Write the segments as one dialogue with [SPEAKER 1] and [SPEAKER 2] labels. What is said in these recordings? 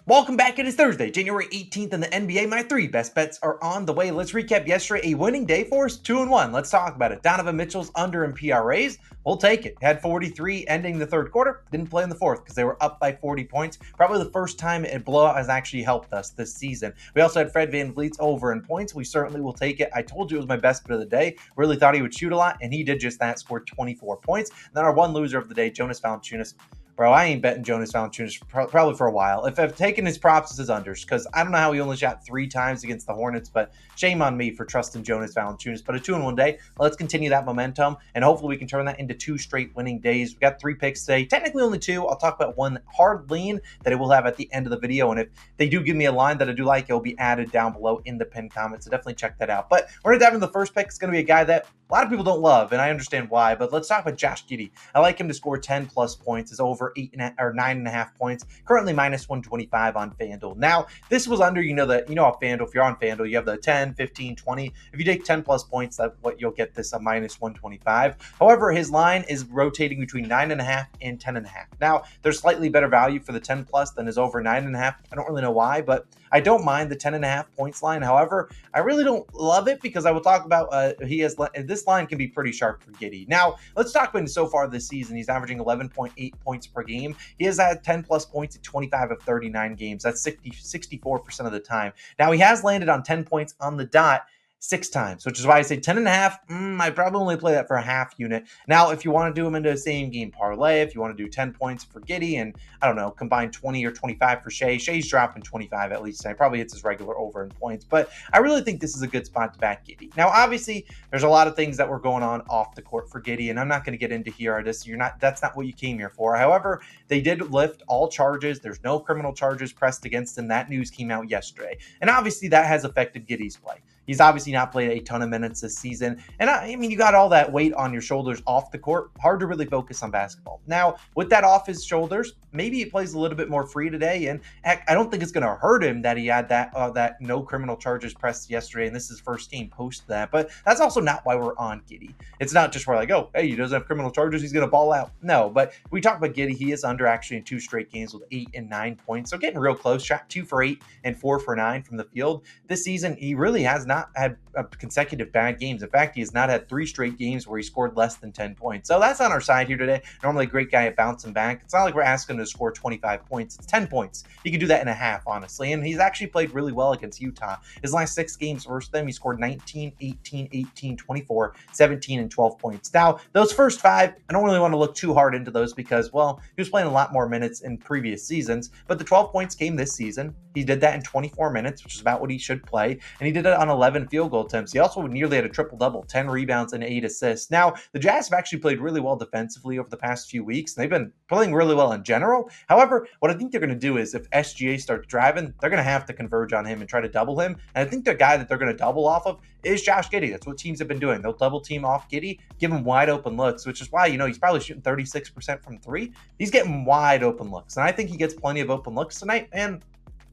[SPEAKER 1] Welcome back. It is Thursday, January 18th in the NBA. My three best bets are on the way. Let's recap yesterday. A winning day for us, 2-1. Let's talk about it. Donovan Mitchell's under in PRAs. We'll take it. Had 43 ending the third quarter. Didn't play in the fourth because they were up by 40 points. Probably the first time a blowout has actually helped us this season. We also had Fred VanVleet's over in points. We certainly will take it. I told you it was my best bet of the day. Really thought he would shoot a lot, and he did just that. Scored 24 points. And then our one loser of the day, Jonas Valanciunas. Bro, I ain't betting Jonas Valanciunas probably for a while. If I've taken his props as his unders, because I don't know how he only shot 3 times against the Hornets, but shame on me for trusting Jonas Valanciunas. But a 2-1 day, let's continue that momentum, and hopefully we can turn that into 2 straight winning days. We got 3 picks today, technically only 2. I'll talk about one hard lean that I will have at the end of the video, and if they do give me a line that I do like, it will be added down below in the pinned comment, so definitely check that out. But we're going to dive into the first pick. It's going to be a guy that a lot of people don't love, and I understand why, but let's talk about Josh Giddey. I like him to score 10-plus points. Is over 9.5 points, currently minus 125 on FanDuel. Now, this was under, how FanDuel, if you're on FanDuel, you have the 10, 15, 20. If you take 10-plus points, that's what you'll get this a minus 125. However, his line is rotating between 9.5 and 10.5. Now, there's slightly better value for the 10-plus than his over 9.5. I don't really know why, but I don't mind the 10.5 points line. However, I really don't love it because I will talk about this line can be pretty sharp for Giddey. Now, let's talk about so far this season. He's averaging 11.8 points per game. He has had 10-plus points in 25 of 39 games. That's 64% of the time. Now, he has landed on 10 points on the dot 6 times, which is why I say 10.5. I probably only play that for a half unit. Now, if you want to do them into a same game parlay, if you want to do 10 points for Giddey and I don't know, combine 20 or 25 for Shea. Shea's dropping 25 at least. And probably hits his regular over in points, but I really think this is a good spot to back Giddey. Now, obviously, there's a lot of things that were going on off the court for Giddey, and I'm not going to get into here. That's not what you came here for. However, they did lift all charges. There's no criminal charges pressed against him. That news came out yesterday, and obviously that has affected Giddey's play. He's obviously not played a ton of minutes this season. And I mean, you got all that weight on your shoulders off the court. Hard to really focus on basketball. Now, with that off his shoulders, maybe he plays a little bit more free today. And heck, I don't think it's going to hurt him that he had that no criminal charges pressed yesterday. And this is his first game post that. But that's also not why we're on Giddey. It's not just we're like, oh, hey, he doesn't have criminal charges, he's going to ball out. No, but we talk about Giddey. He is under actually in 2 straight games with 8 and 9 points. So getting real close. Shot 2 for 8 and 4 for 9 from the field. This season, he really has not had consecutive bad games. In fact, he has not had 3 straight games where he scored less than 10 points. So that's on our side here today. Normally a great guy at bouncing back. It's not like we're asking him to score 25 points. It's 10 points. He can do that in a half, honestly. And he's actually played really well against Utah. His last 6 games versus them, he scored 19, 18, 18, 24, 17, and 12 points. Now, those first 5, I don't really want to look too hard into those because, well, he was playing a lot more minutes in previous seasons. But the 12 points came this season. He did that in 24 minutes, which is about what he should play. And he did it on 11 field goal attempts. He also nearly had a triple-double, 10 rebounds and 8 assists. Now, the Jazz have actually played really well defensively over the past few weeks. They've been playing really well in general. However, what I think they're going to do is if SGA starts driving, they're going to have to converge on him and try to double him. And I think the guy that they're going to double off of is Josh Giddey. That's what teams have been doing. They'll double team off Giddey, give him wide open looks, which is why, he's probably shooting 36% from 3. He's getting wide open looks. And I think he gets plenty of open looks tonight. And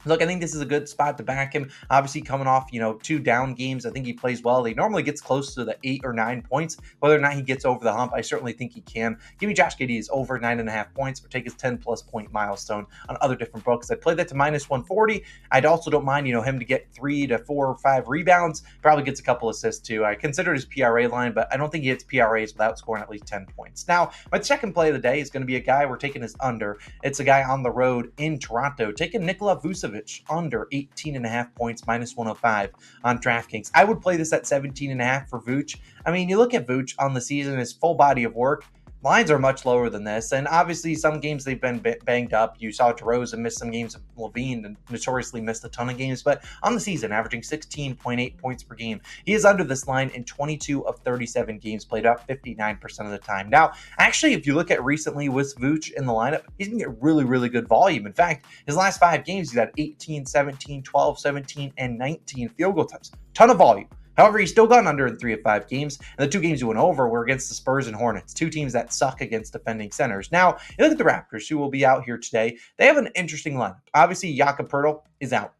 [SPEAKER 1] look, I think this is a good spot to back him. Obviously, coming off, 2 down games, I think he plays well. He normally gets close to the 8 or 9 points. Whether or not he gets over the hump, I certainly think he can. Give me Josh Giddey's over 9.5 points or take his 10-plus point milestone on other different books. I'd play that to minus 140. I'd also don't mind, him to get 3 to 4 or 5 rebounds. Probably gets a couple assists, too. I consider his PRA line, but I don't think he hits PRAs without scoring at least 10 points. Now, my second play of the day is going to be a guy we're taking his under. It's a guy on the road in Toronto, taking Nikola Vucevic under 18.5 points, minus 105 on DraftKings. I would play this at 17.5 for Vooch. I mean, you look at Vooch on the season, his full body of work, lines are much lower than this. And obviously, some games they've been banged up. You saw DeRozan miss some games. Levine notoriously missed a ton of games. But on the season, averaging 16.8 points per game. He is under this line in 22 of 37 games played, up 59% of the time. Now, actually, if you look at recently with Vooch in the lineup, he's going to get really, really good volume. In fact, his last 5 games, he's had 18, 17, 12, 17, and 19 field goal attempts. Ton of volume. However, he's still gone under in 3 of 5 games, and the 2 games he went over were against the Spurs and Hornets, 2 teams that suck against defending centers. Now, you look at the Raptors, who will be out here today. They have an interesting lineup. Obviously, Jakob Poeltl is out.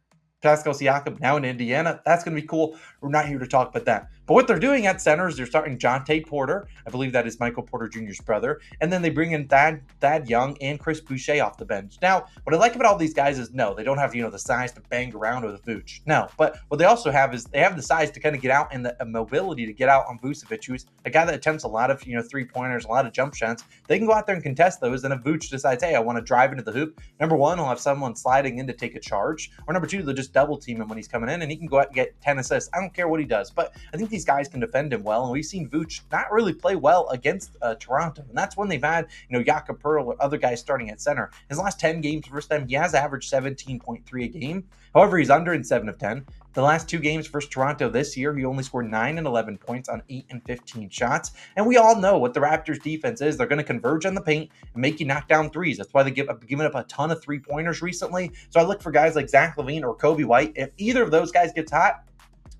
[SPEAKER 1] Pascal Siakam now in Indiana. That's going to be cool. We're not here to talk about that. But what they're doing at center is they're starting Jonte Porter. I believe that is Michael Porter Jr.'s brother. And then they bring in Thad Young and Chris Boucher off the bench. Now, what I like about all these guys is, no, they don't have, the size to bang around with Vooch. No, but what they also have is they have the size to kind of get out and the mobility to get out on Vucevic, who's a guy that attempts a lot of, three-pointers, a lot of jump shots. They can go out there and contest those. And if Vooch decides, hey, I want to drive into the hoop, number one, he'll have someone sliding in to take a charge. Or number two, they'll just double team him when he's coming in and he can go out and get 10 assists. I don't care what he does, but I think these guys can defend him well. And we've seen Vooch not really play well against Toronto. And that's when they've had, Jakob Poeltl or other guys starting at center. His last 10 games versus them, he has averaged 17.3 a game. However, he's under in 7 of 10. The last 2 games versus Toronto this year, he only scored 9 and 11 points on 8 and 15 shots. And we all know what the Raptors defense is. They're going to converge on the paint and make you knock down threes. That's why they've given up a ton of 3-pointers recently. So I look for guys like Zach LaVine or Kobe White. If either of those guys gets hot,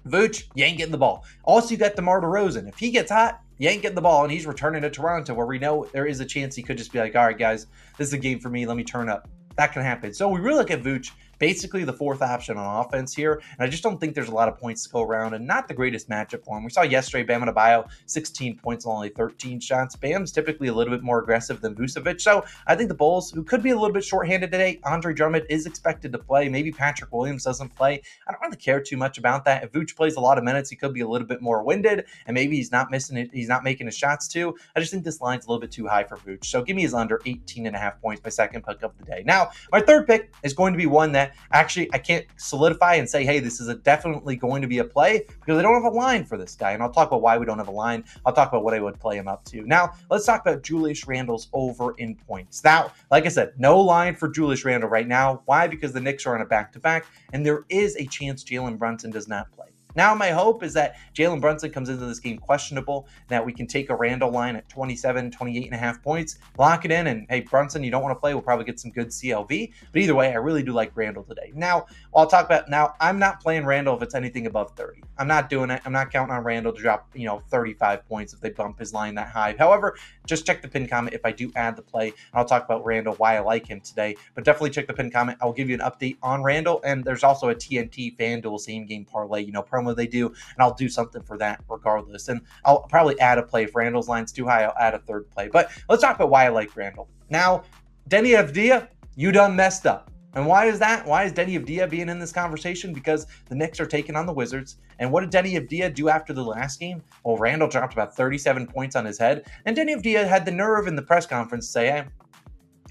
[SPEAKER 1] Vooch, you ain't getting the ball. Also, you got DeMar DeRozan. If he gets hot, you ain't getting the ball, and he's returning to Toronto, where we know there is a chance he could just be like, all right, guys, this is a game for me. Let me turn up. That can happen. So we really look at Vooch, basically the fourth option on offense here, and I just don't think there's a lot of points to go around, and not the greatest matchup for him. We saw yesterday Bam Adebayo, 16 points on only 13 shots. Bam's typically a little bit more aggressive than Vucevic, so I think the Bulls, who could be a little bit shorthanded today, Andre Drummond is expected to play. Maybe Patrick Williams doesn't play. I don't really care too much about that. If Vooch plays a lot of minutes, he could be a little bit more winded, and maybe he's not missing it. He's not making his shots too. I just think this line's a little bit too high for Vooch, so give me his under 18.5 points, my second pick of the day. Now, my third pick is going to be one that actually I can't solidify and say, hey, this is definitely going to be a play, because I don't have a line for this guy. And I'll talk about why we don't have a line. I'll talk about what I would play him up to. Now, let's talk about Julius Randle's over in points. Now, like I said, no line for Julius Randle right now. Why? Because the Knicks are on a back-to-back, and there is a chance Jalen Brunson does not play. Now, my hope is that Jalen Brunson comes into this game questionable, that we can take a Randle line at 28.5 points, lock it in, and hey, Brunson, you don't want to play, we'll probably get some good CLV. But either way, I really do like Randle today. Now, I'll talk about, I'm not playing Randle if it's anything above 30. I'm not doing it. I'm not counting on Randle to drop, 35 points if they bump his line that high. However, just check the pin comment if I do add the play, and I'll talk about Randle, why I like him today. But definitely check the pin comment. I'll give you an update on Randle, and there's also a TNT FanDuel same game parlay, promo they do, and I'll do something for that regardless. And I'll probably add a play. If Randle's line's too high, I'll add a third play. But let's talk about why I like Randle. Now, Denny Avdija, you done messed up. And why is that? Why is Denny Avdija being in this conversation? Because the Knicks are taking on the Wizards. And what did Denny Avdija do after the last game? Well, Randle dropped about 37 points on his head. And Denny Avdija had the nerve in the press conference to say, hey,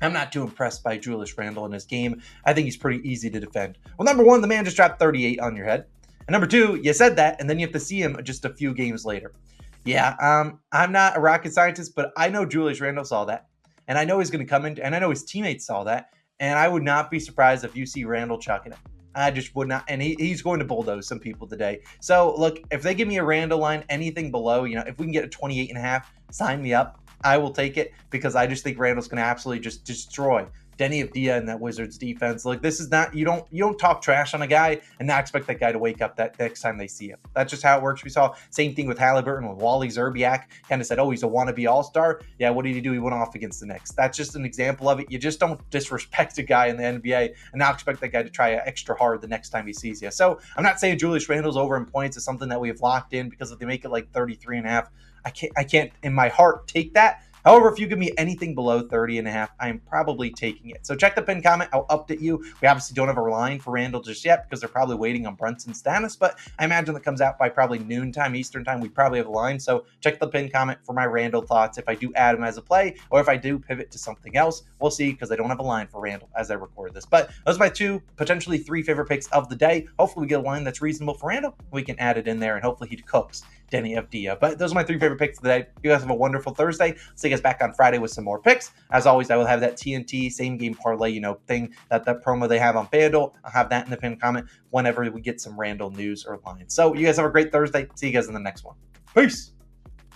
[SPEAKER 1] I'm not too impressed by Julius Randle in his game. I think he's pretty easy to defend. Well, number one, the man just dropped 38 on your head. And number two, you said that, and then you have to see him just a few games later. Yeah, I'm not a rocket scientist, but I know Julius Randle saw that. And I know he's going to come in, and I know his teammates saw that. And I would not be surprised if you see Randle chucking it. I just would not. And he's going to bulldoze some people today. So, look, if they give me a Randle line, anything below, if we can get a 28.5, sign me up. I will take it, because I just think Randle's going to absolutely just destroy Denny Avdija and that Wizards defense. Look, this is not, you don't talk trash on a guy and not expect that guy to wake up that next time they see him. That's just how it works. We saw same thing with Halliburton, with Wally Zerbiak, kind of said, oh, he's a wannabe all-star. Yeah, what did he do? He went off against the Knicks. That's just an example of it. You just don't disrespect a guy in the NBA and not expect that guy to try extra hard the next time he sees you. So I'm not saying Julius Randle's over in points is something that we have locked in, because if they make it like 33.5, I can't in my heart take that. However, if you give me anything below 30.5, I am probably taking it. So check the pin comment. I'll update you. We obviously don't have a line for Randle just yet, because they're probably waiting on Brunson's status, but I imagine that comes out by probably noontime Eastern time. We probably have a line. So check the pin comment for my Randle thoughts if I do add him as a play, or if I do pivot to something else. We'll see, because I don't have a line for Randle as I record this. But those are my 2, potentially 3 favorite picks of the day. Hopefully we get a line that's reasonable for Randle. We can add it in there, and hopefully he cooks Denny Avdija. But those are my 3 favorite picks today. You guys have a wonderful Thursday. See you guys back on Friday with some more picks. As always, I will have that TNT same game parlay, thing, that promo they have on FanDuel. I'll have that in the pin comment whenever we get some Randle news or lines. So you guys have a great Thursday. See you guys in the next one. Peace.